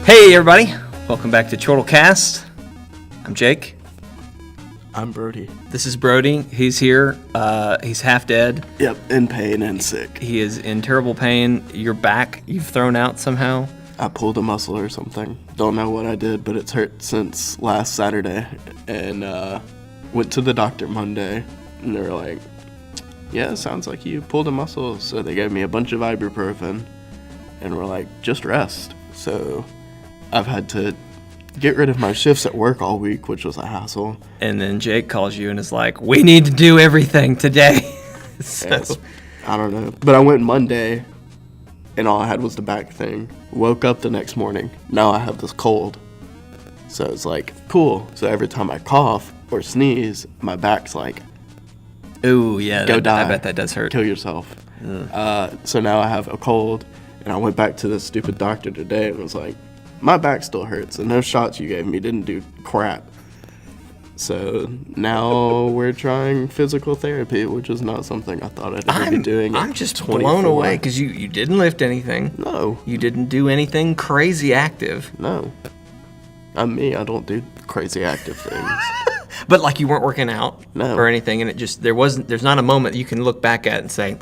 Hey everybody, welcome back to Chortle Cast. I'm Jake. I'm Brody. This is Brody. He's here. He's half dead. Yep, in pain and sick. He is in terrible pain. Your back, you've thrown out somehow. I pulled a muscle or something. Don't know what I did, but it's hurt since last Saturday. And went to the doctor Monday, and they were like, yeah, it sounds like you pulled a muscle. So they gave me a bunch of ibuprofen, and were like, just rest. So I've had to get rid of my shifts at work all week, which was a hassle. And then Jake calls you and is like, we need to do everything today. So. I don't know. But I went Monday, and all I had was the back thing. Woke up the next morning. Now I have this cold. So it's like, cool. So every time I cough or sneeze, my back's like, ooh, yeah, go die. I bet that does hurt. Kill yourself. So now I have a cold, and I went back to the stupid doctor today and was like, my back still hurts, and those shots you gave me didn't do crap. So now we're trying physical therapy, which is not something I thought I'd ever be doing. I'm just blown away because you didn't lift anything. No. You didn't do anything crazy active. No. I'm me. I don't do crazy active things. But like you weren't working out No. or anything, and it just there's not a moment you can look back at and say,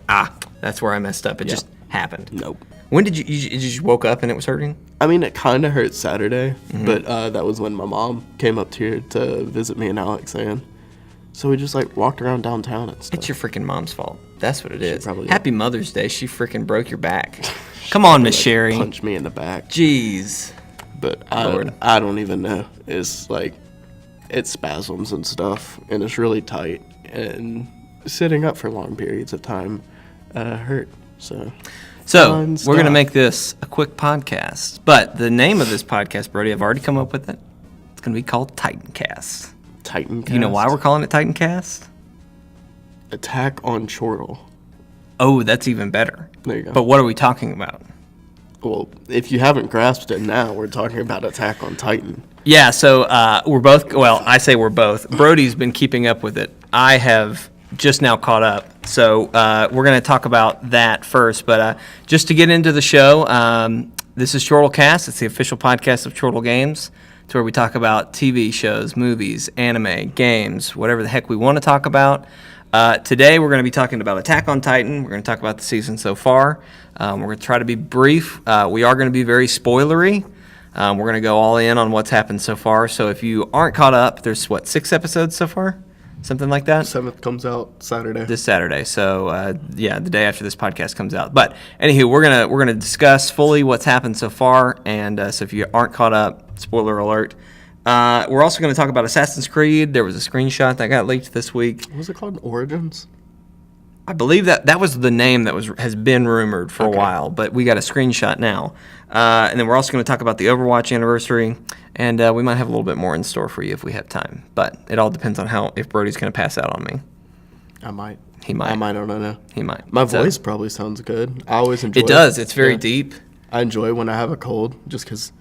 that's where I messed up. It just happened. Nope. When did you just woke up and it was hurting? I mean, it kind of hurt Saturday, but that was when my mom came up here to visit me in Alexandria. So we just like walked around downtown and stuff. It's your freaking mom's fault. That's what it is. probably Happy Mother's Day. She freaking broke your back. Come on, Miss Sherry. Punch me in the back. Jeez. But I don't even know. It's like, it's spasms and stuff, and it's really tight, and sitting up for long periods of time hurt. So we're going to make this a quick podcast. But the name of this podcast, Brody, I've already come up with it. It's going to be called Titancast. Titancast. You know why we're calling it Titancast? Attack on Chortle. Oh, that's even better. There you go. But what are we talking about? Well, if you haven't grasped it now, we're talking about Attack on Titan. Yeah, so we're both, well, I say we're both. Brody's been keeping up with it. I have just now caught up. So we're going to talk about that first. But just to get into the show, this is Chortle Cast. It's the official podcast of Chortle Games. It's where we talk about TV shows, movies, anime, games, whatever the heck we want to talk about. Today we're going to be talking about Attack on Titan. We're going to talk about the season so far. We're going to try to be brief. We are going to be very spoilery. We're going to go all in on what's happened so far. So if you aren't caught up, there's, 6 episodes so far? Something like that? 7th comes out Saturday. This Saturday. So, the day after this podcast comes out. But, anywho, we're gonna discuss fully what's happened so far. And so if you aren't caught up, spoiler alert. We're also going to talk about Assassin's Creed. There was a screenshot that got leaked this week. What was it called? Origins? I believe that was the name that has been rumored for a while, but we got a screenshot now. And then we're also going to talk about the Overwatch anniversary, and we might have a little bit more in store for you if we have time. But it all depends on if Brody's going to pass out on me. I might. He might. I don't know. He might. My voice probably sounds good. I always enjoy it. It does. It's very deep. I enjoy when I have a cold just because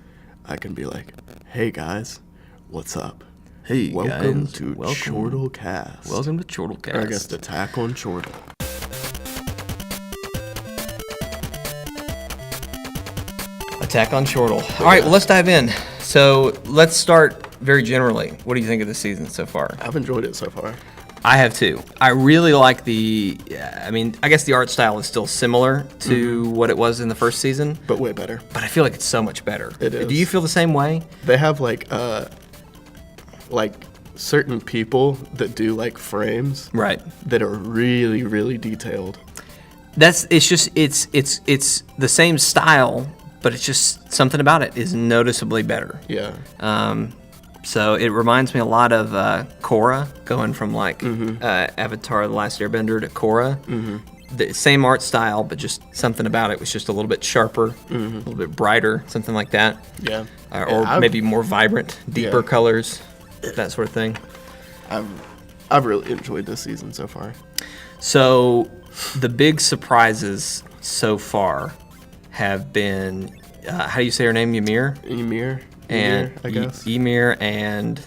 I can be like, hey guys, what's up? Hey welcome guys. to Chortle Cast. Welcome to Chortle Cast. Or I guess Attack on Chortle. Attack on Chortle. All right, well, let's dive in. So let's start very generally. What do you think of the season so far? I've enjoyed it so far. I have too. I really like I guess the art style is still similar to what it was in the first season. But way better. But I feel like it's so much better. It is. Do you feel the same way? They have like certain people that do like frames. Right. That are really, really detailed. It's the same style, but it's just something about it is noticeably better. Yeah. So it reminds me a lot of Korra, going from Avatar: The Last Airbender to Korra. The same art style, but just something about it was just a little bit sharper, a little bit brighter, something like that. Yeah. Or maybe more vibrant, deeper colors, that sort of thing. I've really enjoyed this season so far. So the big surprises so far have been, how do you say her name? Ymir, I guess. Ymir and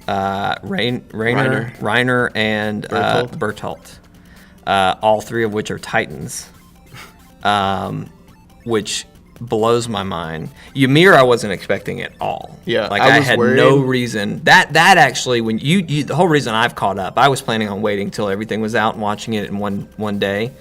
Reiner and Bertolt. All three of which are Titans, which blows my mind. Ymir, I wasn't expecting at all. Yeah, like I I was had worried. no reason. That actually, when you the whole reason I've caught up, I was planning on waiting till everything was out and watching it in one day.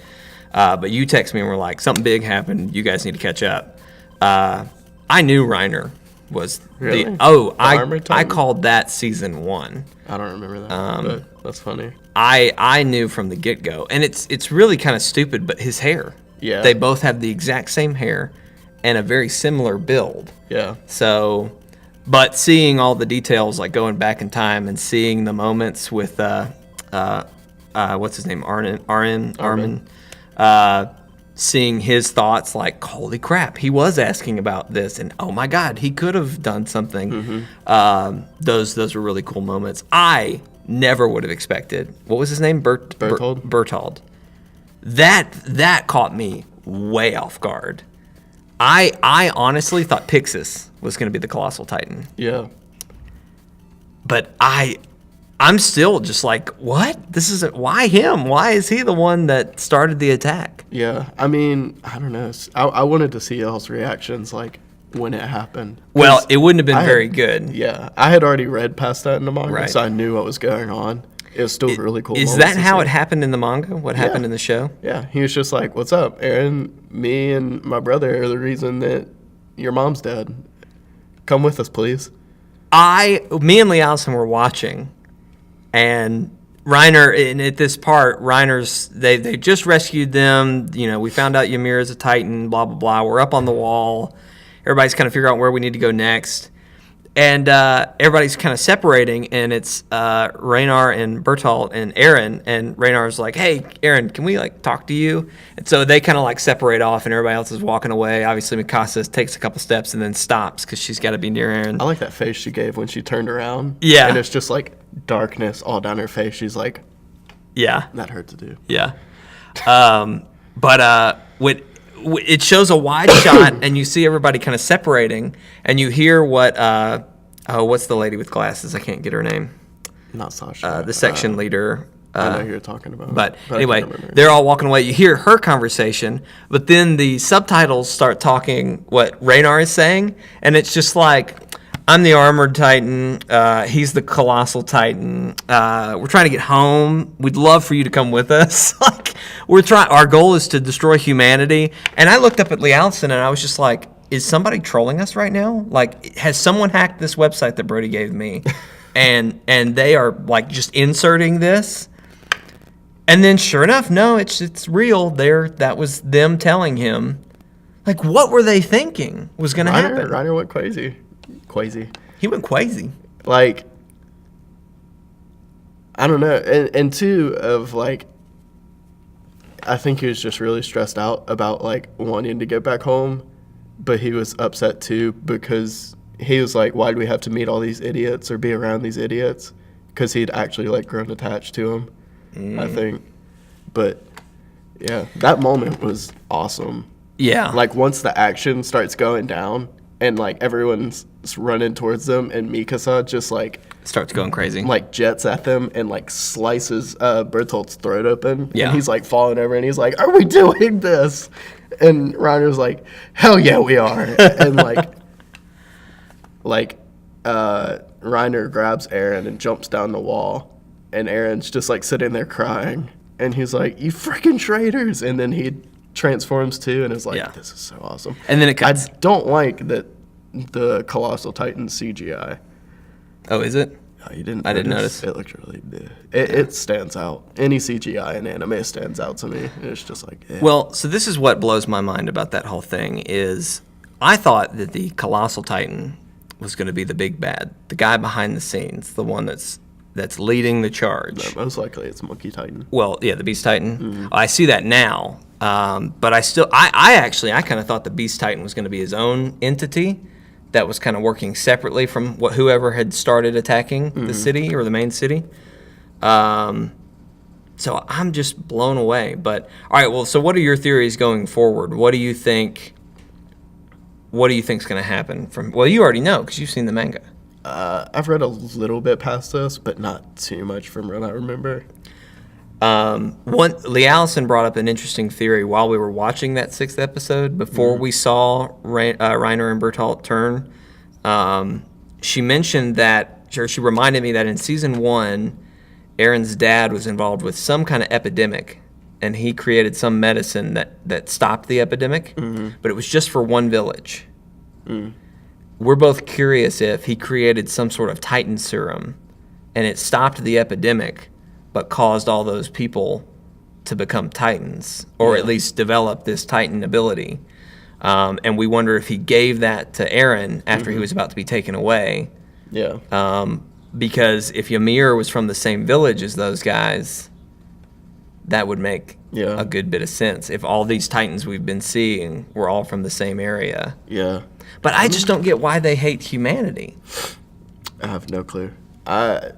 But you text me and were like, something big happened. You guys need to catch up. I knew Reiner was Really? the Armored I Titan? called that season 1. I don't remember that, but that's funny. I knew from the get-go, and it's really kind of stupid, but his hair. Yeah. They both have the exact same hair and a very similar build. Yeah. So, but seeing all the details, like going back in time and seeing the moments with what's his name, Armin, seeing his thoughts, like, holy crap, he was asking about this, and oh my God, he could have done something. Those were really cool moments. I never would have expected. What was his name? Berthold? Berthold. That caught me way off guard. I honestly thought Pixis was going to be the Colossal Titan, Yeah. but I'm still just like, what? Why him? Why is he the one that started the attack? Yeah. I mean, I don't know. I wanted to see y'all's reactions, like, when it happened. Well, 'Cause it wouldn't have been I had- very good. Yeah. I had already read past that in the manga, Right. so I knew what was going on. It was still really cool. Is moments that to how see. it happened in the manga? What happened in the show? Yeah. He was just like, what's up, Aaron? Me and my brother are the reason that your mom's dead. Come with us, please. Me and Lee Allison were watching, and Reiner, and at this part, they just rescued them. You know, we found out Ymir is a Titan, blah, blah, blah. We're up on the wall. Everybody's kind of figuring out where we need to go next. And everybody's kind of separating, and it's Raynar and Bertolt and Aaron. And Raynar's like, hey, Aaron, can we, like, talk to you? And so they kind of, like, separate off, and everybody else is walking away. Obviously, Mikasa takes a couple steps and then stops because she's got to be near Aaron. I like that face she gave when she turned around. Yeah. And it's just like darkness all down her face. She's like, Yeah. that hurt to do. Yeah. But it shows a wide shot, and you see everybody kind of separating, and you hear what's the lady with glasses? I can't get her name. Not Sasha. The section leader. I know who you're talking about. But I anyway, can't remember. they're all walking away. You hear her conversation, but then the subtitles start talking what Raynar is saying, and it's just like, I'm the Armored Titan. He's the Colossal Titan. We're trying to get home. We'd love for you to come with us. Like, our goal is to destroy humanity. And I looked up at Lee Allison, and I was just like, is somebody trolling us right now? Like, has someone hacked this website that Brody gave me? and they are, like, just inserting this? And then, sure enough, no, it's real. That was them telling him. Like, what were they thinking was going to happen? Reiner went crazy. Crazy. He went crazy. Like, I don't know. And two, of like, I think he was just really stressed out about, like, wanting to get back home. But he was upset, too, because he was like, why do we have to meet all these idiots or be around these idiots? Because he'd actually, like, grown attached to him, I think. But, yeah, that moment was awesome. Yeah. Like, once the action starts going down and, like, everyone's running towards them and Mikasa just, like, starts going crazy. like, jets at them and, like, slices Bertolt's throat open. Yeah. And he's, like, falling over and he's like, are we doing this? And Reiner's like, hell yeah, we are. And, Reiner grabs Aaron and jumps down the wall. And Aaron's just, like, sitting there crying. And he's like, you freaking traitors. And then he transforms too and is like, Yeah. this is so awesome. And then it cuts. I don't like that the Colossal Titan CGI. Oh, is it? Oh, you didn't I didn't notice. It looked really big. It stands out. Any CGI in anime stands out to me. It's just like, eh. Well, so this is what blows my mind about that whole thing is I thought that the Colossal Titan was going to be the big bad, the guy behind the scenes, the one that's leading the charge. Most likely it's Monkey Titan. Well, yeah, the Beast Titan. I see that now, but I kind of thought the Beast Titan was going to be his own entity that was kind of working separately from whoever had started attacking the city or the main city. So I'm just blown away. But all right, well, so what are your theories going forward? What do you think? What do you think's going to happen? Well, you already know because you've seen the manga. I've read a little bit past this, but not too much from what I remember. Lee Allison brought up an interesting theory while we were watching that 6th episode, before we saw Reiner and Bertolt turn. She mentioned that, or she reminded me that in season 1, Aaron's dad was involved with some kind of epidemic, and he created some medicine that stopped the epidemic, but it was just for one village. We're both curious if he created some sort of Titan serum, and it stopped the epidemic, but caused all those people to become Titans, or at least develop this Titan ability. And we wonder if he gave that to Aaron after he was about to be taken away. Yeah. Because if Ymir was from the same village as those guys, that would make a good bit of sense. If all these Titans we've been seeing were all from the same area. Yeah. But I just don't get why they hate humanity. I have no clue. I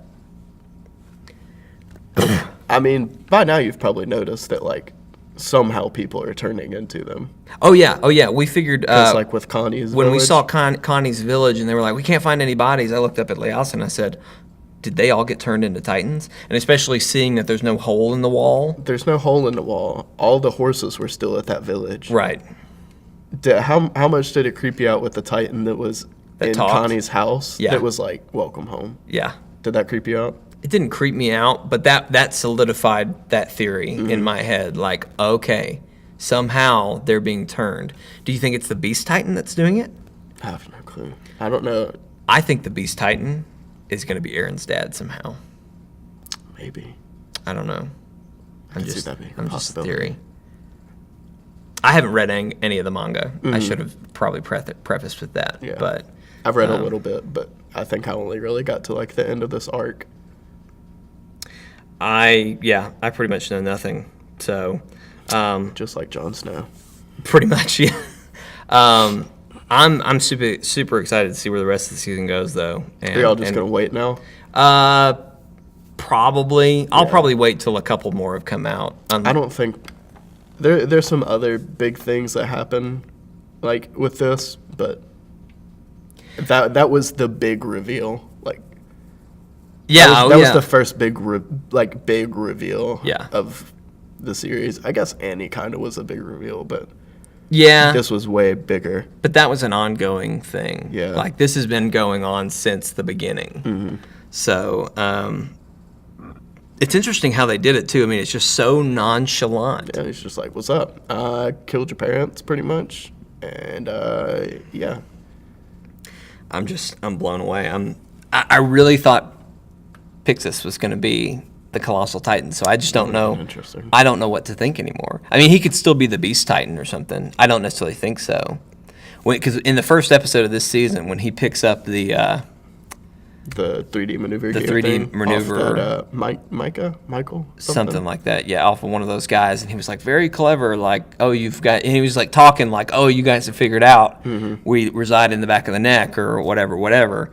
mean, by now you've probably noticed that, like, somehow people are turning into them. Oh yeah. We figured Just like with Connie's when we village. saw Connie's village, and they were like, we can't find any bodies. I looked up at Leos and I said, did they all get turned into Titans? And especially seeing that there's no hole in the wall. There's no hole in the wall. All the horses were still at that village. Right. How much did it creep you out with the Titan that was in talked? Connie's house? Yeah. That was like, welcome home. Yeah. Did that creep you out? It didn't creep me out, but that solidified that theory in my head. Like, okay, somehow they're being turned. Do you think it's the Beast Titan that's doing it? I have no clue. I don't know. I think the Beast Titan is going to be Aaron's dad somehow. Maybe. I don't know. I can see that being a possibility. Theory. I haven't read any of the manga. I should have probably prefaced with that. Yeah. But I've read a little bit, but I think I only really got to like the end of this arc. I pretty much know nothing. So, Just like Jon Snow. pretty much, yeah. I'm super excited to see where the rest of the season goes, though. And, Are y'all just gonna wait now? Probably. I'll probably wait till a couple more have come out. I don't think there's some other big things that happen, like with this, but that was the big reveal. Like, Yeah, that was the first big reveal Yeah. of the series. I guess Annie kind of was a big reveal, but Yeah, this was way bigger. but that was an ongoing thing. Yeah. Like, this has been going on since the beginning. So, it's interesting how they did it, too. I mean, it's just so nonchalant. Yeah, he's just like, "What's up? Killed your parents, pretty much," and yeah. I'm blown away. I really thought Pixis was going to be the Colossal Titan, so I just don't know. Interesting. I don't know what to think anymore. I mean, he could still be the Beast Titan or something. I don't necessarily think so. Because in the first episode of this season, when he picks up the 3D maneuver. The gear 3D thing maneuver. Off that, Michael. something like that, yeah, off of one of those guys, and he was like very clever, like, oh, you've got, and he was like talking like, oh, you guys have figured out we reside in the back of the neck or whatever.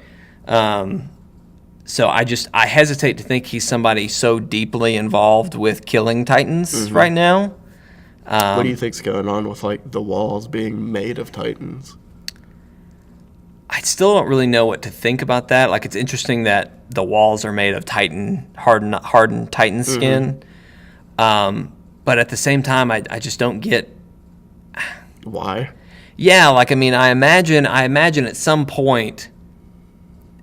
So I hesitate to think he's somebody so deeply involved with killing Titans right now. What do you think's going on with like the walls being made of Titans? I still don't really know what to think about that. Like, it's interesting that the walls are made of hardened Titan skin. But at the same time, I just don't get. Why? Yeah, like, I mean, I imagine at some point,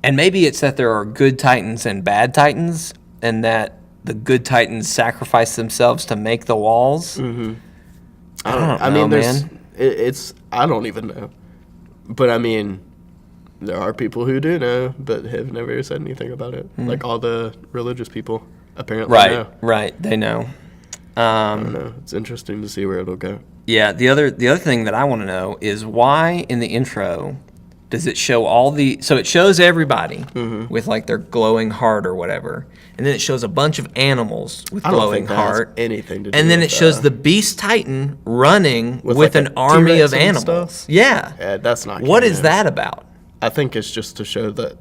and maybe it's that there are good Titans and bad Titans, and that the good Titans sacrifice themselves to make the walls. I don't know, man. It's I don't even know, but I mean, there are people who do know, but have never said anything about it. Like all the religious people, apparently know. Right, they know. I don't know. It's interesting to see where it'll go. Yeah, the other thing that I want to know is why in the intro does it show so it shows everybody with like their glowing heart or whatever, and then it shows a bunch of animals with I don't glowing think that has heart, anything to do and then with it shows that. the Beast Titan running with like an a army T-Rex of and animals. stuff? Yeah. Yeah, that's not. What is canon. that about? I think it's just to show that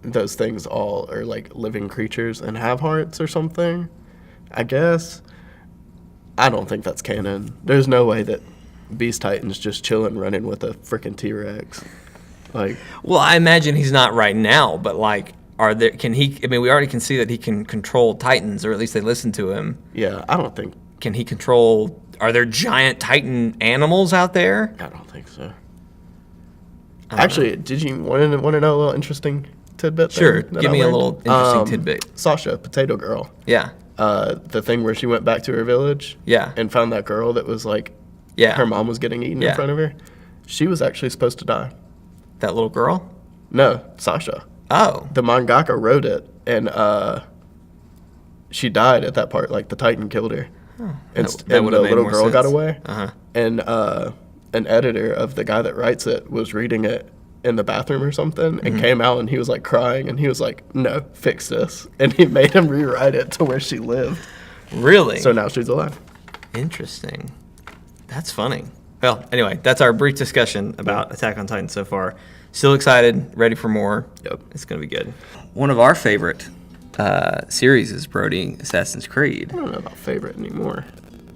those things all are like living creatures and have hearts or something. I guess. I don't think that's canon. There's no way that Beast Titan's just chilling running with a freaking T-Rex. Like, Well, I imagine he's not right now, but like are there? Can he? I mean, we already can see that he can control Titans, or at least they listen to him. Yeah, I don't think. Can he control? Are there giant Titan animals out there? I don't think so. I don't Actually, know. did you want to know a little interesting tidbit? Sure. that Give I me a learned? little interesting tidbit. Sasha, Potato Girl. Yeah. The thing where she went back to her village. Yeah. And found that girl that was like, Yeah. her mom was getting eaten Yeah. in front of her. She was actually supposed to die. That little girl. No, Sasha. Oh. The mangaka wrote it, and she died at that part. Like the Titan killed her, and, that and would've the made little more girl got sense. away. Uh-huh. And an editor of the guy that writes it was reading it in the bathroom or something, and came out, and he was like crying, and he was like, "No, fix this," and he made him rewrite it to where she lived. Really? So now she's alive. Interesting. That's funny. Well, anyway, that's our brief discussion about Attack on Titan so far. Still excited, ready for more. Yep. It's going to be good. One of our favorite series is Brody, Assassin's Creed. I don't know about favorite anymore.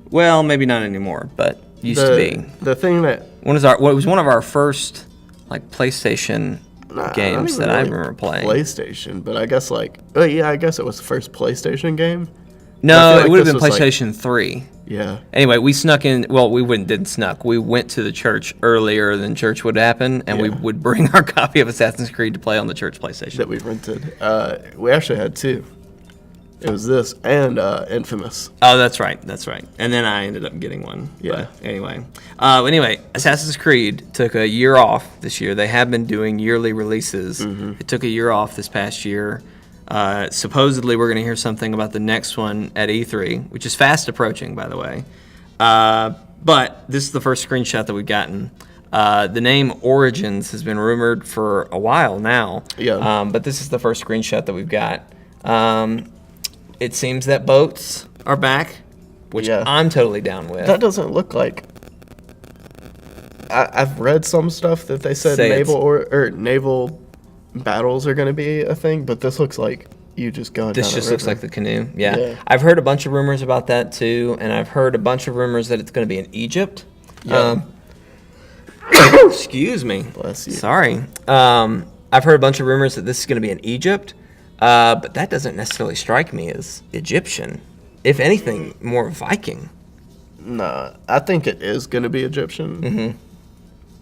Well, maybe not anymore, but used to be. The thing that What was one of our first like PlayStation not games even that I really remember playing. PlayStation, but I guess like, oh yeah, I guess it was the first PlayStation game. I No, feel like it would have this been was, like- PlayStation 3. Yeah. Anyway, we snuck in. Well, we didn't snuck. We went to the church earlier than church would happen, and we Yeah. would bring our copy of Assassin's Creed to play on the church PlayStation. That we rented. We actually had two. It was this and Infamous. Oh, that's right. That's right. And then I ended up getting one. Yeah. But anyway, Assassin's Creed took a year off this year. They have been doing yearly releases. It took a year off this past year. Supposedly, we're going to hear something about the next one at E3, which is fast approaching, by the way. But this is the first screenshot that we've gotten. The name Origins has been rumored for a while now. Yeah. But this is the first screenshot that we've got. It seems that boats are back, which Yeah. I'm totally down with. That doesn't look like. I've read some stuff that they said Say naval battles are going to be a thing, but this looks like you just going. This down just a looks river. like the canoe. Yeah. Yeah. I've heard a bunch of rumors about that too, and I've heard a bunch of rumors that it's going to be in Egypt. Yeah. Excuse me. Bless you. Sorry. I've heard a bunch of rumors that this is going to be in Egypt, but that doesn't necessarily strike me as Egyptian. If anything, more Viking. Nah, I think it is going to be Egyptian. Mm-hmm.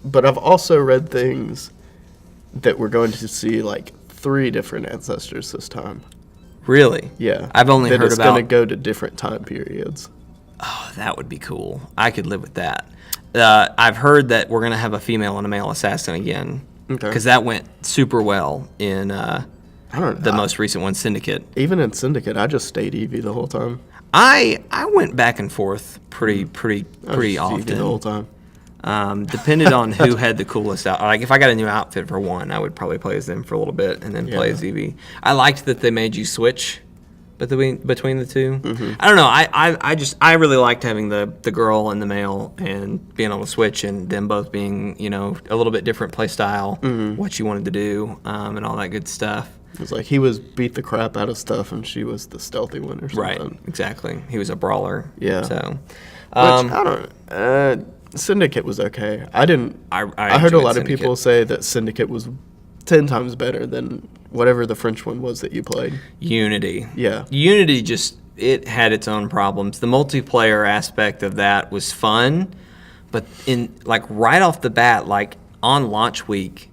But I've also read things that we're going to see like 3 different ancestors this time. Really? Yeah. I've only that heard it's about. going to go to different time periods. Oh, that would be cool. I could live with that. I've heard that we're going to have a female and a male assassin again. Okay. Because that went super well in I don't know. the most recent one, Syndicate. Even in Syndicate, I just stayed Eevee the whole time. I went back and forth pretty I was just Eevee the whole often. time. Depended on who had the coolest out. Like if I got a new outfit for one, I would probably play as them for a little bit and then play Yeah. as Eevee. I liked that they made you switch between the two. Mm-hmm. I don't know. I really liked having the girl and the male and being able to switch and them both being a little bit different play style, what you wanted to do, and all that good stuff. It was like he was beat the crap out of stuff, and she was the stealthy one or something. Right. Exactly. He was a brawler. Yeah. So. Which, I don't. Syndicate was okay. I didn't. I heard a enjoyed lot of Syndicate. people say that Syndicate was 10 times better than whatever the French one was that you played. Unity. Yeah. Unity it had its own problems. The multiplayer aspect of that was fun, but right off the bat, like on launch week,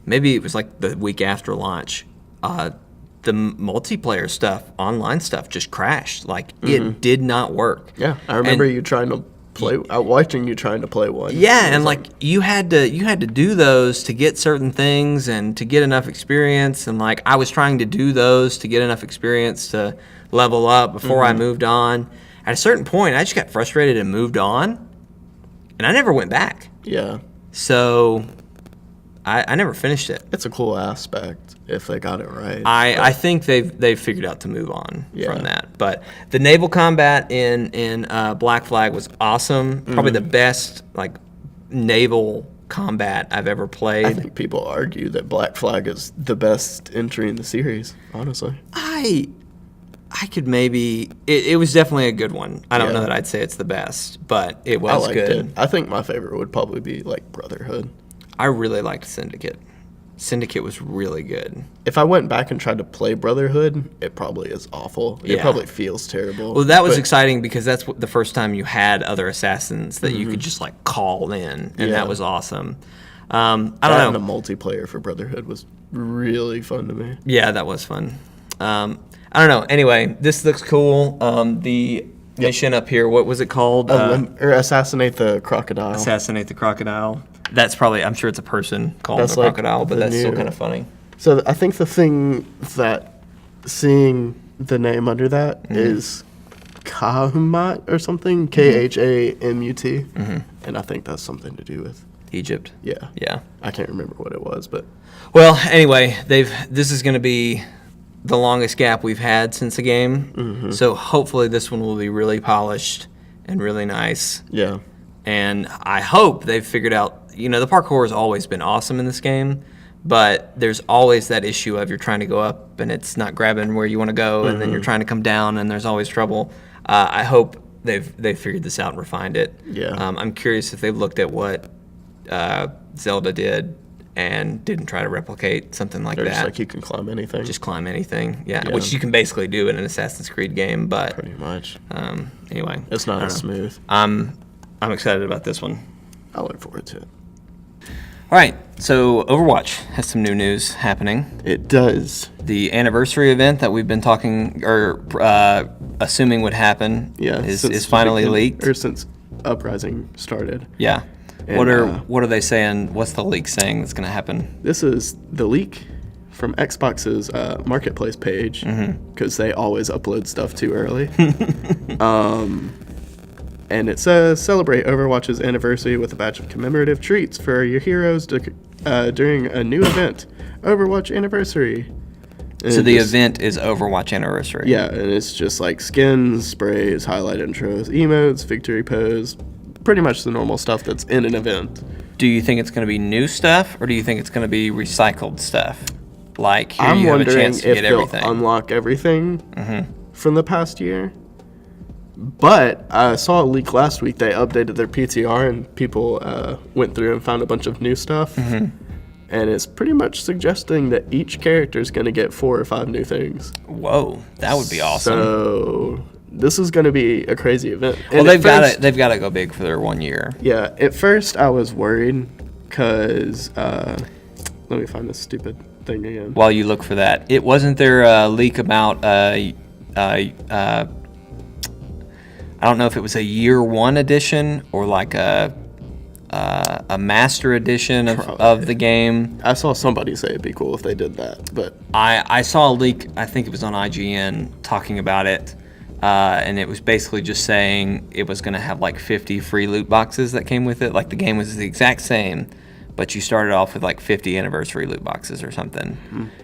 maybe it was like the week after launch, the multiplayer stuff, online stuff just crashed. Like it did not work. Yeah, I remember And- you trying to play. watching you trying to play one. Yeah, It was and like you had to do those to get certain things and to get enough experience, and like I was trying to do those to get enough experience to level up before I moved on. At a certain point, I just got frustrated and moved on, and I never went back. Yeah, So I never finished it. it's a cool aspect if they got it right. I think they've figured out to move on Yeah. from that. But the naval combat in Black Flag was awesome. Probably the best like naval combat I've ever I played. think people argue that Black Flag is the best entry in the series. Honestly, I could maybe it was definitely a good one. I don't Yeah. know that I'd say it's the best, but it I was liked good. it. I think my favorite would probably be like Brotherhood. I really liked Syndicate. Syndicate was really good. If I went back and tried to play Brotherhood, it probably is awful. It Yeah. probably feels terrible. Well, that was But exciting because that's the first time you had other assassins that you could just like call in, and Yeah. that was awesome. I don't that know. and the multiplayer for Brotherhood was really fun to me. Yeah, that was fun. I don't know. Anyway, this looks cool. The mission up here, what was it called? Or assassinate the crocodile. Assassinate the crocodile. That's probably, I'm sure it's a person called That's the like crocodile, but the that's still new- kind of funny. So I think the thing that seeing the name under that is Khamat or something, Khamut, and I think that's something to do with Egypt. yeah. Yeah. I can't remember what it was, but Well, anyway, this is going to be the longest gap we've had since the game. So hopefully this one will be really polished and really nice. yeah, And I hope they've figured out, the parkour has always been awesome in this game, but there's always that issue of you're trying to go up and it's not grabbing where you want to go, and then you're trying to come down and there's always trouble. I hope they've figured this out and refined it. Yeah. I'm curious if they've looked at what Zelda did and didn't try to replicate something like they're that. just like you can climb anything. Just climb anything, yeah, Yeah. which you can basically do in an Assassin's Creed game. But pretty much. anyway, It's not I as don't know. smooth. I'm excited about this one. I look forward to it. All right, so Overwatch has some new news happening. It does. The anniversary event that we've been talking or assuming would happen Yeah, is since finally the beginning- leaked. or since Uprising started. Yeah. And, What are they saying? What's the leak saying that's going to happen? This is the leak from Xbox's marketplace page because they always upload stuff too early. And it says, celebrate Overwatch's anniversary with a batch of commemorative treats for your heroes during a new event, Overwatch Anniversary. And So it the just- event is Overwatch Anniversary. Yeah, and it's just like skins, sprays, highlight intros, emotes, victory pose, pretty much the normal stuff that's in an event. Do you think it's going to be new stuff, or do you think it's going to be recycled stuff? Like, here I'm you have a wondering chance to if get they'll everything. unlock everything from the past year. But I saw a leak last week. They updated their PTR and people went through and found a bunch of new stuff. And it's pretty much suggesting that each character is going to get 4 or 5 new things. Whoa, that would be awesome. So this is going to be a crazy event. Well, And they've at got first- to they've got to go big for their 1 year. Yeah, at first I was worried because let me find this stupid thing again. While you look for that, it wasn't there a leak about I don't know if it was a year 1 edition or like a master edition of the game. I saw somebody say it'd be cool if they did that, but I saw a leak, I think it was on IGN, talking about it, and it was basically just saying it was going to have like 50 free loot boxes that came with it. Like the game was the exact same, but you started off with like 50 anniversary loot boxes or something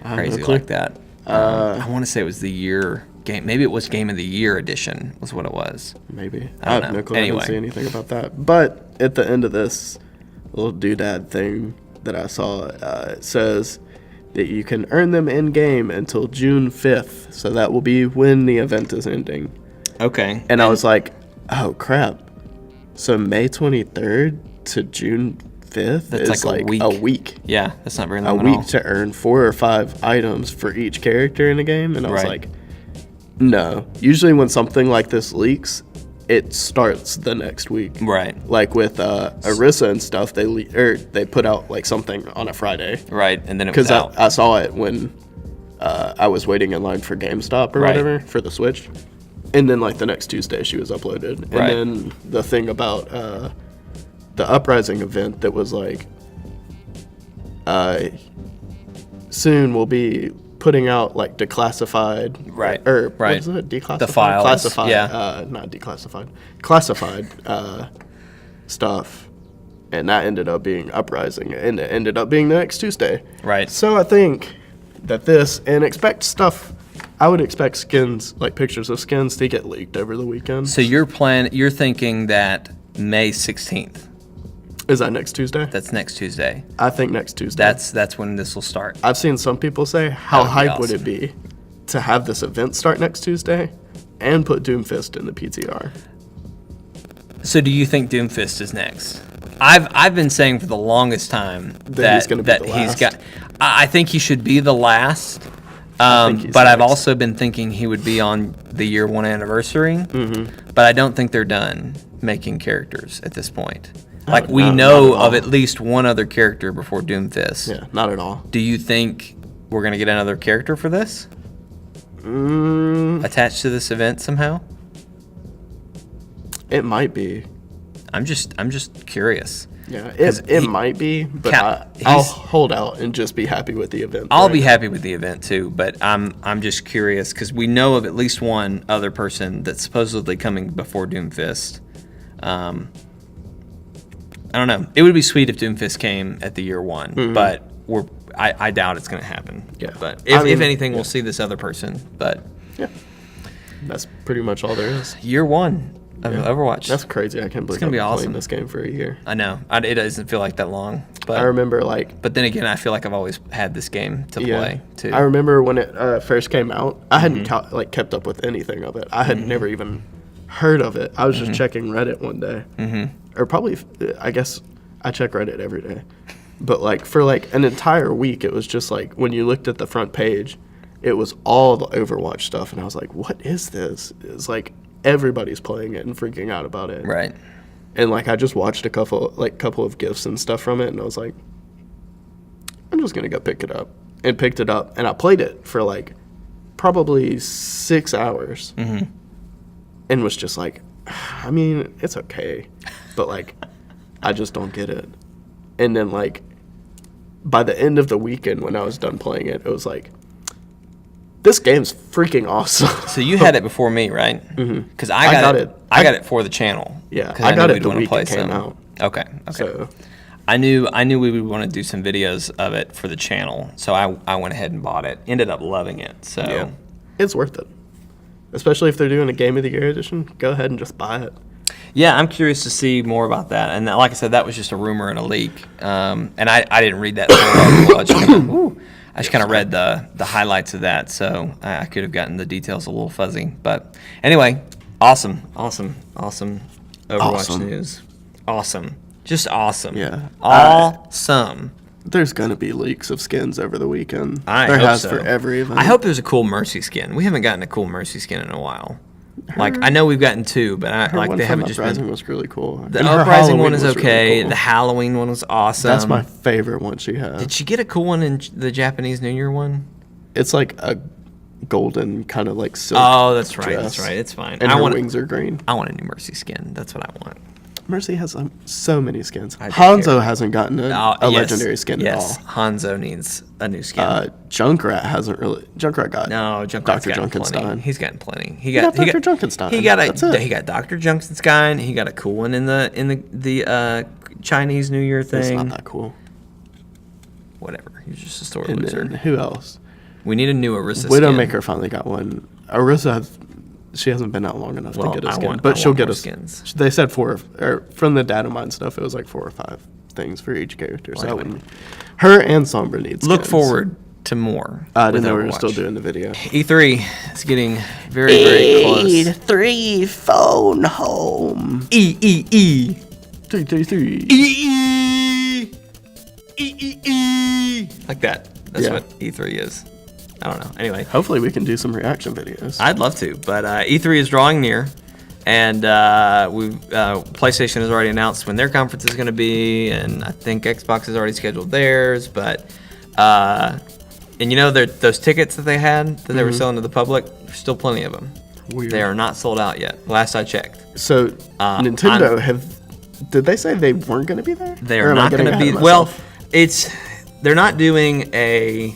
I have no crazy clue. like that. I want to say it was the year game. Maybe it was Game of the Year edition was what it was. maybe. I don't have know. no clue. I Anyway. didn't see anything about that. But at the end of this little doodad thing that I saw, it says that you can earn them in game until June 5th. So that will be when the event is ending. Okay. And I was like, oh crap. So May 23rd to June 5th That's is like a like week. a week. Yeah, that's not very A long at week all. to earn 4 or 5 items for each character in the game. And I was Right. like, no. Usually when something like this leaks, it starts the next week. Right. Like with Arissa and stuff, they put out like something on a Friday. Right, and then it was Because out. I saw it when I was waiting in line for GameStop or Right. whatever for the Switch. And then like the next Tuesday she was uploaded. And Right. then the thing about the Uprising event that was like soon we'll be putting out like declassified Right, or right. what is it? Declassified? The files, Classified, yeah. not declassified. Classified stuff. And that ended up being Uprising, and it ended up being the next Tuesday. Right. So I think that this, and expect stuff, I would expect skins, like pictures of skins, to get leaked over the weekend. So you're thinking that May 16th. Is that next Tuesday? That's next Tuesday. I think next Tuesday. That's when this will start. I've seen some people say, how That would be hype would it awesome. be to have this event start next Tuesday and put Doomfist in the PTR? So do you think Doomfist is next? I've been saying for the longest time That he's gonna be the he's last. got. I think he should be the last. think he's But I've next. also been thinking he would be on the year 1 anniversary. Mm-hmm. But I don't think they're done making characters at this point. Like, we no, know not at all. of at least one other character before Doomfist. Yeah, not at all. Do you think we're going to get another character for this? Attached to this event somehow? It might be. I'm just curious. Yeah, 'Cause it he- might be, but I'll he's- hold out and just be happy with the event. I'll right be now. happy with the event too, but I'm just curious because we know of at least one other person that's supposedly coming before Doomfist. I don't know. It would be sweet if Doomfist came at the year 1, but I doubt it's going to happen. Yeah. But if I mean, anything, yeah. we'll see this other person. But Yeah, that's pretty much all there is. year 1 of Overwatch. That's crazy. I can't believe gonna I've be been awesome. playing this game for a year. I know. It doesn't feel like that long. But I remember like But then again, I feel like I've always had this game to yeah, play too. I remember when it first came out. I hadn't kept up with anything of it. I had never even heard of it. I was just checking Reddit one day, or probably I guess I check Reddit every day. But like for like an entire week, it was just like when you looked at the front page, it was all the Overwatch stuff, and I was like, "What is this?" It's like everybody's playing it and freaking out about it. Right. And like I just watched a couple of gifs and stuff from it, and I was like, I'm just gonna go pick it up. And picked it up, and I played it for like probably 6 hours, and was just like, I mean, it's okay, but like, I just don't get it. And then like, by the end of the weekend when I was done playing it, it was like, this game's freaking awesome. So you had it before me, right? Because I got it. I got it for the channel. Yeah, 'cause I got knew it we'd the wanna week play it came some. out. Okay. So I knew we would want to do some videos of it for the channel, so I went ahead and bought it. Ended up loving it. So yeah, it's worth it. Especially if they're doing a Game of the Year edition, go ahead and just buy it. yeah, I'm curious to see more about that. And like I said, that was just a rumor and a leak. And I didn't read that full article. I just kind of read the highlights of that, so I could have gotten the details a little fuzzy. But anyway, awesome Overwatch Awesome. news. Awesome. Just awesome. Yeah. Awesome. There's gonna be leaks of skins over the weekend. I there hope has so. for every event. I hope there's a cool Mercy skin. We haven't gotten a cool Mercy skin in a while. Like, I know we've gotten 2, but Her like one they from haven't just Uprising been. was really cool. The And her Uprising Halloween one is was really okay. cool. The Halloween one was awesome. That's my favorite one she had. Did she get a cool one in the Japanese New Year one? It's like a golden kind of like silk. Oh, that's right. dress. That's right. It's fine. And I her want. wings are green. I want a new Mercy skin. That's what I want. Mercy has so many skins. I don't Hanzo care. hasn't gotten a Oh, yes, legendary skin yes. at all. Hanzo needs a new skin. Junkrat hasn't really. Junkrat got No, Junkrat's Dr. gotten Junkenstein. plenty. He's gotten plenty. He got Dr. Junkenstein. He got That's it. he got Dr. Junkenstein. He got a cool one in the Chinese New Year thing. It's not that cool. Whatever. He's just a store And loser. then who else? We need a new Orisa skin. Widowmaker finally got one. Orisa, she hasn't been out long enough Well, to get a I skin, want- but I she'll want get more a skins. They said from the data mine stuff, it was like 4 or 5 things for each character. So that Like- wouldn't. Her and Sombra need skins. Look forward to more. I didn't with know we were Overwatch. still doing the video. E3 is getting very, very close. 3 phone home. E. 333. Like that. That's Yeah. what E3 is. I don't know. Anyway, Hopefully we can do some reaction videos. I'd love to, but E3 is drawing near, and PlayStation has already announced when their conference is going to be, and I think Xbox has already scheduled theirs. But and you know, those tickets that they had that they were selling to the public, there's still plenty of them. Weird. They are not sold out yet. Last I checked, So Nintendo did they say they weren't going to be there? they Or are am I not getting going to ahead be. of Well, myself? they're not doing a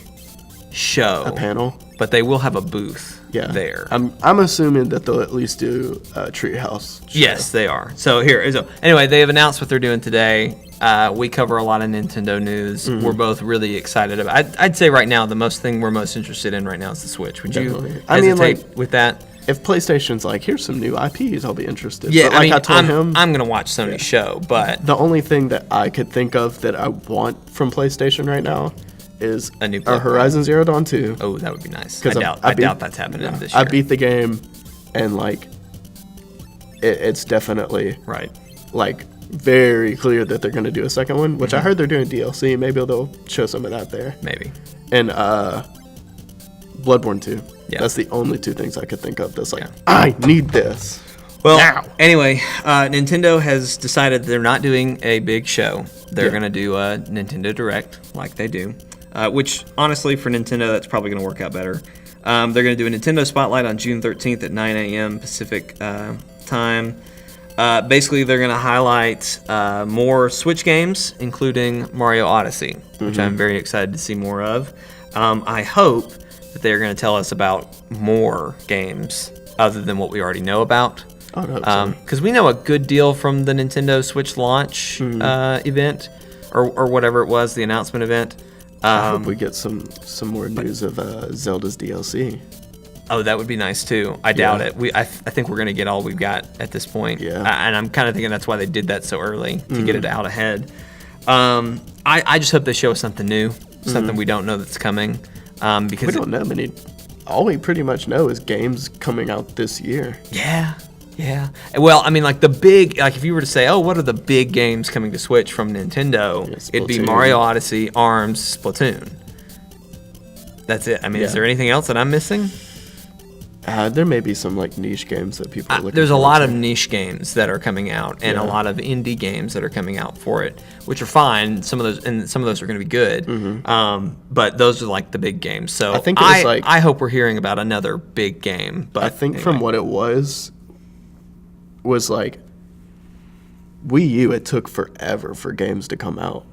show, A panel. but they will have a booth Yeah. there. I'm assuming that they'll at least do a Treehouse. show. Yes, they are. So anyway, they have announced what they're doing today. We cover a lot of Nintendo news. Mm-hmm. We're both really excited about. I'd say right now the thing we're most interested in right now is the Switch. Would Definitely. you I mean, hesitate with that? If PlayStation's like, here's some new IPs, I'll be interested. Yeah, but like I told I'm him, gonna watch Sony's show, but the only thing that I could think of that I want from PlayStation right now is A new Bloodborne. Horizon Zero Dawn 2. oh, that would be nice. I 'Cause doubt that's happening this year. I beat the game, and like, it's definitely right. like very clear that they're going to do a second one, which I heard they're doing DLC. Maybe they'll show some of that there. Maybe. And Bloodborne 2. Yeah. That's the only two things I could think of that's like, Yeah. I need this. Well, now. anyway, Nintendo has decided they're not doing a big show. They're Yeah. going to do a Nintendo Direct like they do, which honestly for Nintendo that's probably going to work out better. They're going to do a Nintendo Spotlight on June 13th at 9 a.m. Pacific time. Basically, they're going to highlight more Switch games, including Mario Odyssey, which I'm very excited to see more of. I hope that they're going to tell us about more games other than what we already know about. I hope so. Because we know a good deal from the Nintendo Switch launch event, or whatever it was, the announcement event. I hope we get some more news of Zelda's DLC. Oh, that would be nice too. I doubt it. I think we're going to get all we've got at this point. Yeah. And I'm kind of thinking that's why they did that so early, to get it out ahead. I just hope they show us something new, something we don't know that's coming. Because We don't know many. All we pretty much know is games coming out this year. Yeah. Well, I mean, like if you were to say, oh, what are the big games coming to Switch from Nintendo? Yeah, It'd be Splatoon. Mario Odyssey, ARMS, Splatoon. That's it. I mean, is Yeah. there anything else that I'm missing? There may be some like niche games that people are looking There's a forward lot to. of niche games that are coming out, and a Yeah. lot of indie games that are coming out for it, which are fine. Some of those are going to be good. But those are like the big games. So I think it was like- I hope we're hearing about another big game. But I think from what it was like Wii U, it took forever for games to come out.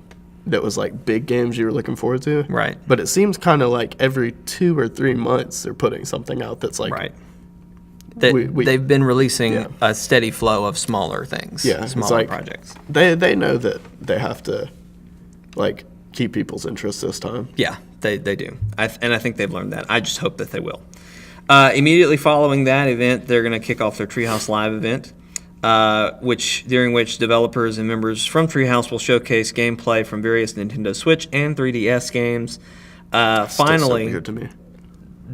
That was like big games you were looking forward to. Right. But it seems kind of like every 2 or 3 months they're putting something out that's like, right. we- They've been releasing Yeah. a steady flow of smaller things, Yeah, it's smaller like- projects. they know that they have to like keep people's interest this time. Yeah, they do. And I think they've learned that. I just hope that they will. Immediately following that event, they're going to kick off their Treehouse Live event, during which developers and members from Treehouse will showcase gameplay from various Nintendo Switch and 3DS games. Still so Finally, weird to me.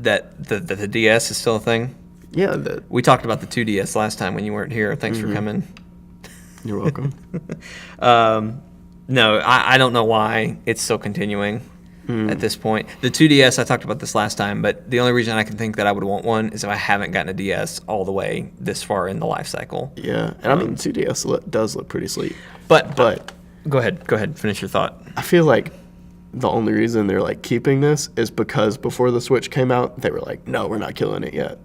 that the DS is still a thing. Yeah, We talked about the 2DS last time when you weren't here. Thanks for coming. you're welcome. No, I don't know why it's still continuing at this point. The 2DS, I talked about this last time, but the only reason I can think that I would want one is if I haven't gotten a DS all the way this far in the life cycle. Yeah, and I mean 2DS does look pretty sleek. But But go ahead, finish your thought. I feel like the only reason they're like keeping this is because before the Switch came out, they were like, no, we're not killing it yet.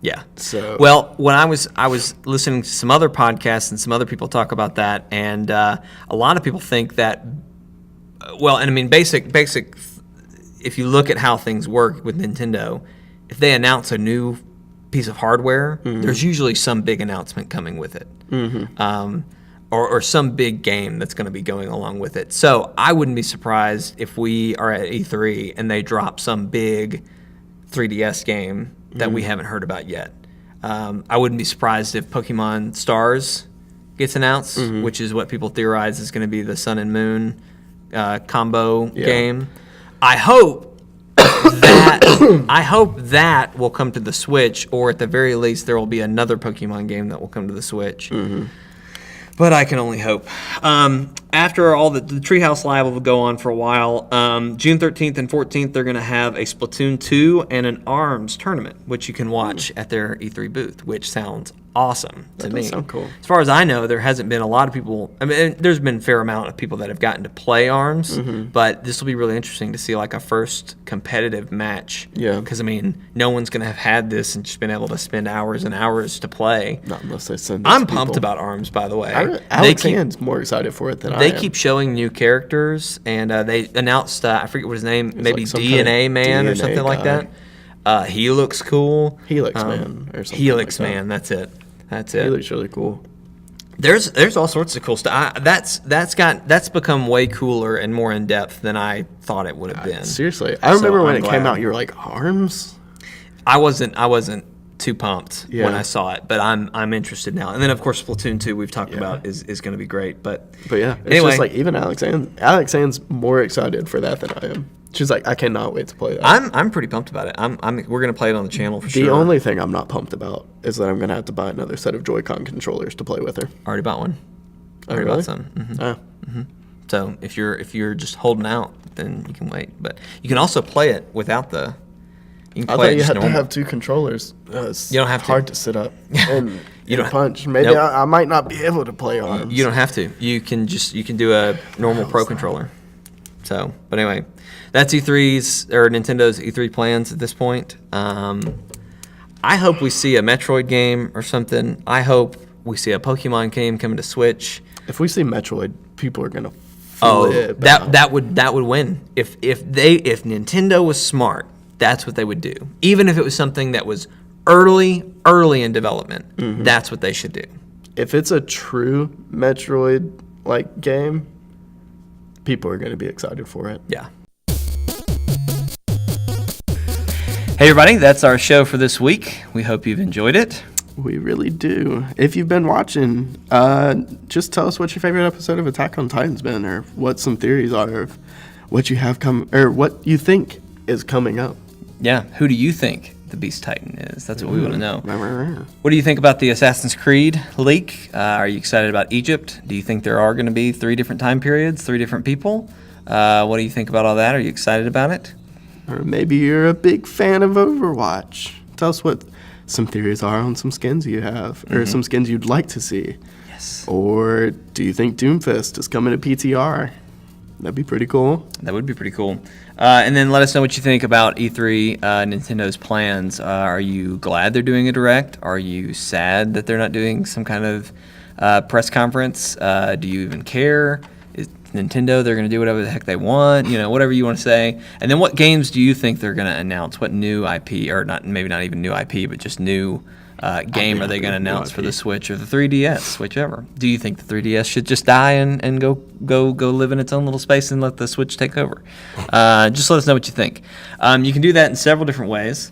Yeah. So Well, when I was listening to some other podcasts and some other people talk about that, and a lot of people think that, well, and I mean basic. If you look at how things work with Nintendo, if they announce a new piece of hardware, there's usually some big announcement coming with it, or some big game that's going to be going along with it. So I wouldn't be surprised if we are at E3 and they drop some big 3DS game that we haven't heard about yet. I wouldn't be surprised if Pokemon Stars gets announced, which is what people theorize is going to be the Sun and Moon combo game. I hope that will come to the Switch, or at the very least, there will be another Pokemon game that will come to the Switch. But I can only hope. After all, the Treehouse Live will go on for a while. June 13th and 14th, they're going to have a Splatoon 2 and an ARMS tournament, which you can watch at their E3 booth, which sounds awesome to That me. does sound cool. As far as I know, there hasn't been a lot of people. I mean, there's been a fair amount of people that have gotten to play ARMS, but this will be really interesting to see like a first competitive match. Yeah. Because, I mean, no one's going to have had this and just been able to spend hours and hours to play. not unless they send. it I'm to pumped people. about ARMS, by the way. Alex Hand's more excited for it than I They am. keep showing new characters, and they announced, I forget what his name, maybe like some DNA kind of Man or DNA something like guy. that. He looks cool. Helix Man or something Helix like that. Man, that's it. That's He it. looks really cool. There's all sorts of cool stuff. That's become way cooler and more in depth than I thought it would have been. Seriously, I remember when I'm it came glad. out, you were like, ARMS? I wasn't too pumped Yeah. when I saw it, but I'm interested now. And then of course Splatoon 2 we've talked about is going to be great. But But it's Anyway. just like even Alex Hand's more excited for that than I am. She's like, I cannot wait to play that. I'm pretty pumped about it. We're going to play it on the channel for sure. The only thing I'm not pumped about is that I'm gonna have to buy another set of Joy-Con controllers to play with her. Already bought one. Oh, Heard really? about some. Mhm. Oh. So if you're just holding out, then you can wait. But you can also play it without the. You can I play thought it you just had to normal. have 2 controllers. It's You don't have to. hard to sit up and, You don't- punch. Maybe Nope. I might not be able to play arms. You don't have to. You can do a normal Pro controller. So, but anyway, that's E3's or Nintendo's E3 plans at this point. I hope we see a Metroid game or something. I hope we see a Pokemon game coming to Switch. If we see Metroid, people are gonna Oh, flip out. that would win. If Nintendo was smart, that's what they would do. Even if it was something that was early in development, that's what they should do. If it's a true Metroid like game, people are gonna be excited for it. Yeah. Hey everybody, that's our show for this week. We hope you've enjoyed it. We really do. If you've been watching, just tell us what your favorite episode of Attack on Titan's been, or what some theories are of what you have or what you think is coming up. Yeah, who do you think the Beast Titan is? That's what we want to know. Right. What do you think about the Assassin's Creed leak? Are you excited about Egypt? Do you think there are going to be 3 different time periods, 3 different people? What do you think about all that? Are you excited about it? Or maybe you're a big fan of Overwatch. Tell us what some theories are on some skins you have, or some skins you'd like to see. Yes. Or do you think Doomfist is coming to PTR? That'd be pretty cool. That would be pretty cool. And then let us know what you think about E3, Nintendo's plans. Are you glad they're doing a Direct? Are you sad that they're not doing some kind of press conference? Do you even care? Is Nintendo, they're going to do whatever the heck they want, whatever you want to say. And then what games do you think they're going to announce? What new IP, or maybe not even new IP, but just new game are they going to announce for the Switch or the 3DS, whichever? Do you think the 3DS should just die and go live in its own little space and let the Switch take over? Just let us know what you think. You can do that in several different ways.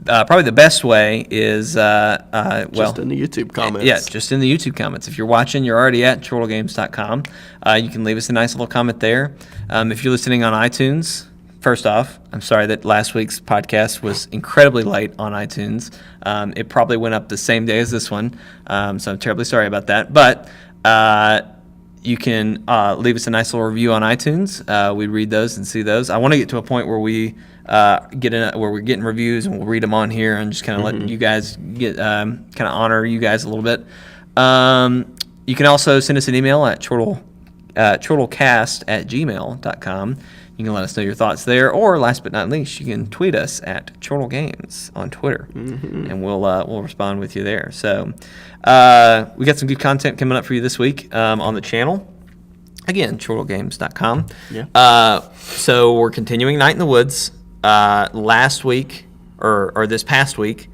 Probably the best way is Just in the YouTube comments. Yeah, just in the YouTube comments. If you're watching, you're already at chortlegames.com. You can leave us a nice little comment there. If you're listening on iTunes, first off, I'm sorry that last week's podcast was incredibly late on iTunes. It probably went up the same day as this one, so I'm terribly sorry about that. But you can leave us a nice little review on iTunes. We read those and see those. I want to get to a point where we where we're getting reviews and we'll read them on here and just kind of let you guys get kind of honor you guys a little bit. You can also send us an email at chortlecast@gmail.com. You can let us know your thoughts there, or last but not least, you can tweet us at Chortle Games on Twitter, and we'll respond with you there. So we got some good content coming up for you this week on the channel. Again, chortlegames.com. Yeah. So we're continuing Night in the Woods. Last week, or this past week,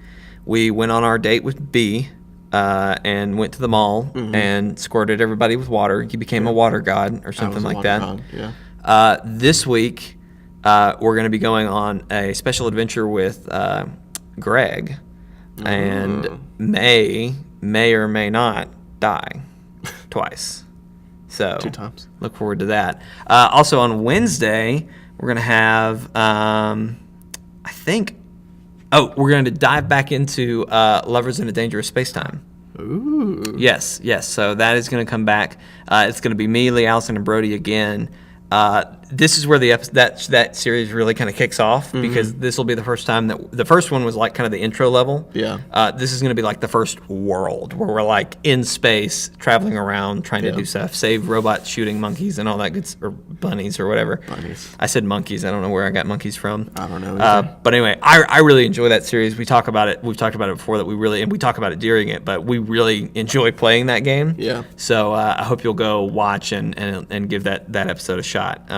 we went on our date with B and went to the mall and squirted everybody with water. He became a water god or something like that. God, yeah. This week, we're going to be going on a special adventure with Greg, and may or may not die twice. So 2 times. Look forward to that. Also on Wednesday, we're going to have, we're going to dive back into Lovers in a Dangerous Space-Time. Ooh. Yes. So that is going to come back. It's going to be me, Lee Allison, and Brody again. This is where that series really kind of kicks off, because this will be the first time that the first one was like kind of the intro level. Yeah. This is going to be like the first world where we're like in space, traveling around, trying to do stuff, save robots shooting monkeys and all that good, or bunnies or whatever. Bunnies. I said monkeys. I don't know where I got monkeys from. I don't know either. But anyway, I really enjoy that series. We talk about it. We've talked about it before and we talk about it during it, but we really enjoy playing that game. Yeah. So I hope you'll go watch and give that episode a shot.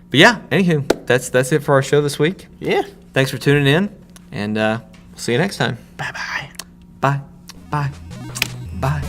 But yeah, anywho, that's it for our show this week. Yeah. Thanks for tuning in, and we'll see you next time. Bye-bye. Bye. Bye. Bye.